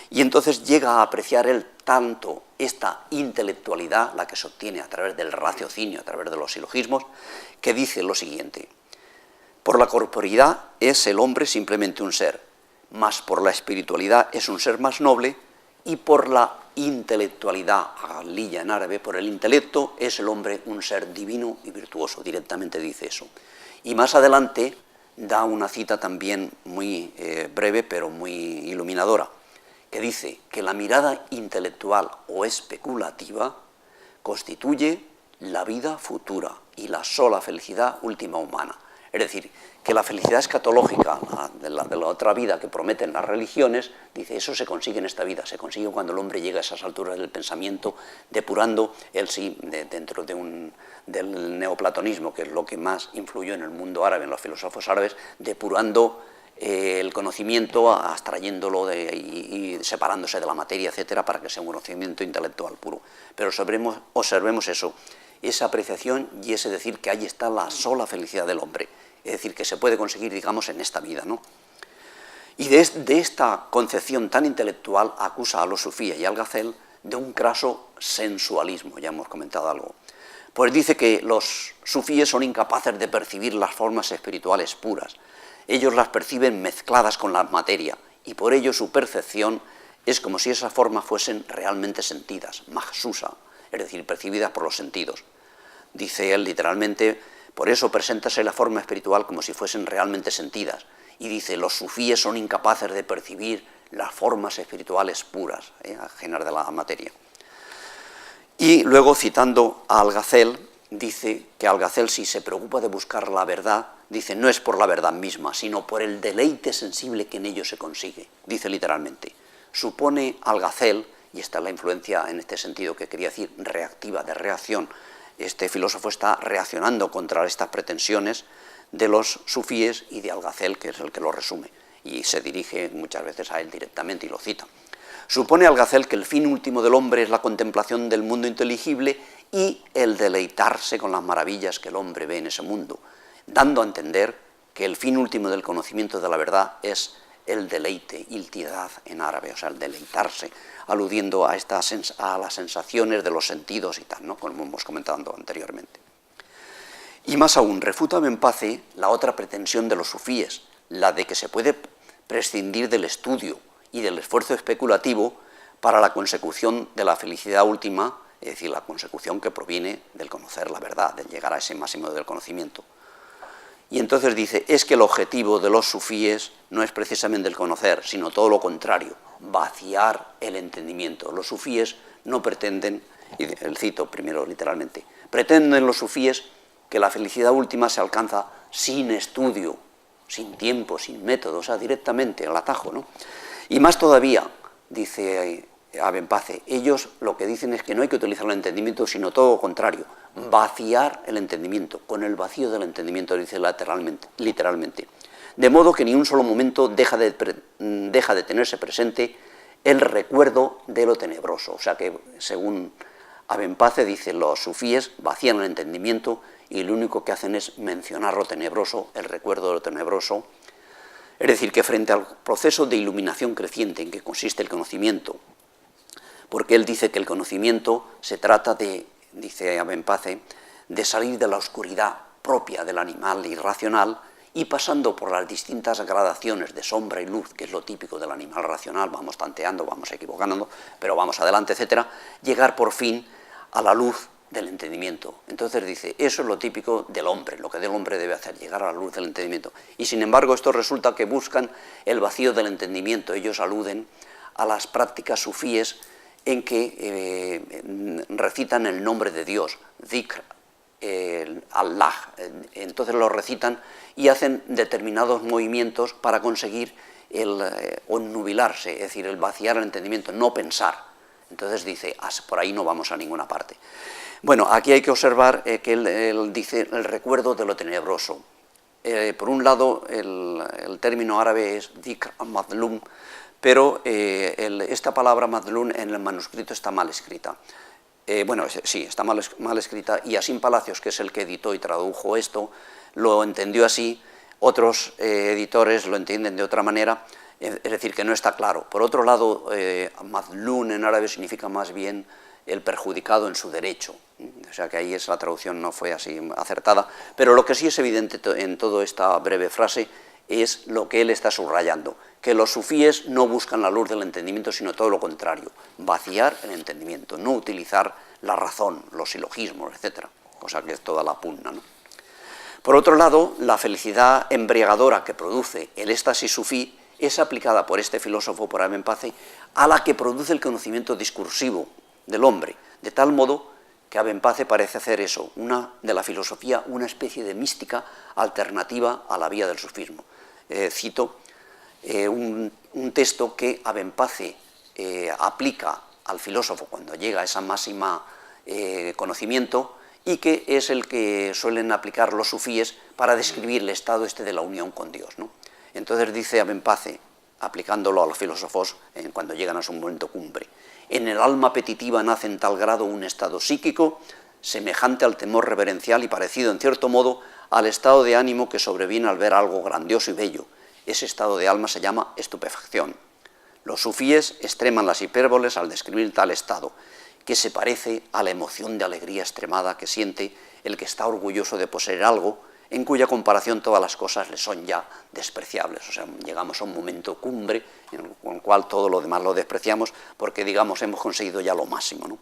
Y entonces llega a apreciar él tanto esta intelectualidad, la que se obtiene a través del raciocinio, a través de los silogismos, que dice lo siguiente: por la corporidad es el hombre simplemente un ser, mas por la espiritualidad es un ser más noble, y por la intelectualidad, aliyya en árabe, por el intelecto es el hombre un ser divino y virtuoso, directamente dice eso. Y más adelante da una cita también muy breve, pero muy iluminadora, que dice que la mirada intelectual o especulativa constituye la vida futura y la sola felicidad última humana. Es decir, que la felicidad escatológica, de la otra vida que prometen las religiones, dice, eso se consigue en esta vida, se consigue cuando el hombre llega a esas alturas del pensamiento, depurando el sí dentro del neoplatonismo, que es lo que más influyó en el mundo árabe, en los filósofos árabes, depurando el conocimiento, abstrayéndolo y separándose de la materia, etcétera, para que sea un conocimiento intelectual puro. Pero observemos eso, esa apreciación y ese decir que ahí está la sola felicidad del hombre, es decir, que se puede conseguir, digamos, en esta vida, ¿no? Y de esta concepción tan intelectual acusa a los sufíes y al Ghazali de un craso sensualismo, ya hemos comentado algo. Pues dice que los sufíes son incapaces de percibir las formas espirituales puras. Ellos las perciben mezcladas con la materia y por ello su percepción es como si esas formas fuesen realmente sentidas, mahsusa, es decir, percibidas por los sentidos. Dice él literalmente, por eso preséntase la forma espiritual como si fuesen realmente sentidas. Y dice, los sufíes son incapaces de percibir las formas espirituales puras, ajenas de la materia. Y luego, citando a Al-Ghazali, dice que Al-Ghazali, si se preocupa de buscar la verdad, dice, no es por la verdad misma, sino por el deleite sensible que en ello se consigue. Dice literalmente, supone Al-Ghazali, y esta es la influencia en este sentido que quería decir, reactiva, de reacción. Este filósofo está reaccionando contra estas pretensiones de los sufíes y de Al-Ghazali, que es el que lo resume, y se dirige muchas veces a él directamente y lo cita. Supone Al-Ghazali que el fin último del hombre es la contemplación del mundo inteligible y el deleitarse con las maravillas que el hombre ve en ese mundo, dando a entender que el fin último del conocimiento de la verdad es el deleite, iltidad en árabe, o sea, el deleitarse, aludiendo a las sensaciones de los sentidos y tal, ¿no?, como hemos comentado anteriormente. Y más aún, refuta Benpace la otra pretensión de los sufíes, la de que se puede prescindir del estudio y del esfuerzo especulativo para la consecución de la felicidad última, es decir, la consecución que proviene del conocer la verdad, del llegar a ese máximo del conocimiento. Y entonces dice, es que el objetivo de los sufíes no es precisamente el conocer, sino todo lo contrario, vaciar el entendimiento. Los sufíes no pretenden, y el cito primero literalmente, pretenden los sufíes que la felicidad última se alcanza sin estudio, sin tiempo, sin método, o sea, directamente, al atajo, ¿no? Y más todavía, dice a Benpace, ellos lo que dicen es que no hay que utilizar el entendimiento, sino todo lo contrario, vaciar el entendimiento, con el vacío del entendimiento, dice literalmente. De modo que ni un solo momento deja de tenerse presente el recuerdo de lo tenebroso. O sea que, según Benpace, dice, los sufíes vacían el entendimiento y lo único que hacen es mencionar lo tenebroso, el recuerdo de lo tenebroso. Es decir, que frente al proceso de iluminación creciente en que consiste el conocimiento, porque él dice que el conocimiento se trata de, dice Benpace, de salir de la oscuridad propia del animal irracional y pasando por las distintas gradaciones de sombra y luz, que es lo típico del animal racional, vamos tanteando, vamos equivocándonos, pero vamos adelante, etcétera, llegar por fin a la luz del entendimiento. Entonces dice, eso es lo típico del hombre, lo que el hombre debe hacer, llegar a la luz del entendimiento. Y sin embargo, esto resulta que buscan el vacío del entendimiento. Ellos aluden a las prácticas sufíes en que recitan el nombre de Dios, Dhikr, Allah. Entonces lo recitan y hacen determinados movimientos para conseguir el onnubilarse, es decir, el vaciar el entendimiento, no pensar. Entonces dice, por ahí no vamos a ninguna parte. Bueno, aquí hay que observar que él dice el recuerdo de lo tenebroso. Por un lado, el término árabe es dhikr madlum, pero esta palabra madlum en el manuscrito está mal escrita. Sí, está mal escrita, y Asín Palacios, que es el que editó y tradujo esto, lo entendió así, otros editores lo entienden de otra manera, es decir, que no está claro. Por otro lado, mazlum en árabe significa más bien el perjudicado en su derecho, o sea que ahí la traducción no fue así acertada, pero lo que sí es evidente en toda esta breve frase es lo que él está subrayando, que los sufíes no buscan la luz del entendimiento, sino todo lo contrario, vaciar el entendimiento, no utilizar la razón, los silogismos, etc., cosa que es toda la pugna, ¿no? Por otro lado, la felicidad embriagadora que produce el éxtasis sufí es aplicada por este filósofo, por Aben-Pace, a la que produce el conocimiento discursivo del hombre, de tal modo que Aben-Pace parece hacer eso, de la filosofía una especie de mística alternativa a la vía del sufismo. Cito un texto que Aben-Pace aplica al filósofo cuando llega a esa máxima conocimiento, y que es el que suelen aplicar los sufíes para describir el estado de la unión con Dios, ¿no? Entonces dice Aben-Pace, aplicándolo a los filósofos cuando llegan a su momento cumbre: en el alma apetitiva nace en tal grado un estado psíquico semejante al temor reverencial y parecido en cierto modo al estado de ánimo que sobreviene al ver algo grandioso y bello. Ese estado de alma se llama estupefacción. Los sufíes extreman las hipérboles al describir tal estado, que se parece a la emoción de alegría extremada que siente el que está orgulloso de poseer algo, en cuya comparación todas las cosas le son ya despreciables. O sea, llegamos a un momento cumbre en el cual todo lo demás lo despreciamos porque, digamos, hemos conseguido ya lo máximo, ¿no?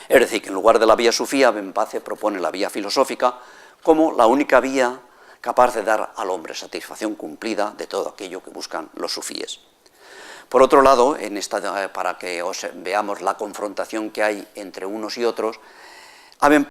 Es decir, que en lugar de la vía sufía, Aben-Pace propone la vía filosófica como la única vía capaz de dar al hombre satisfacción cumplida de todo aquello que buscan los sufíes. Por otro lado, para que veamos la confrontación que hay entre unos y otros,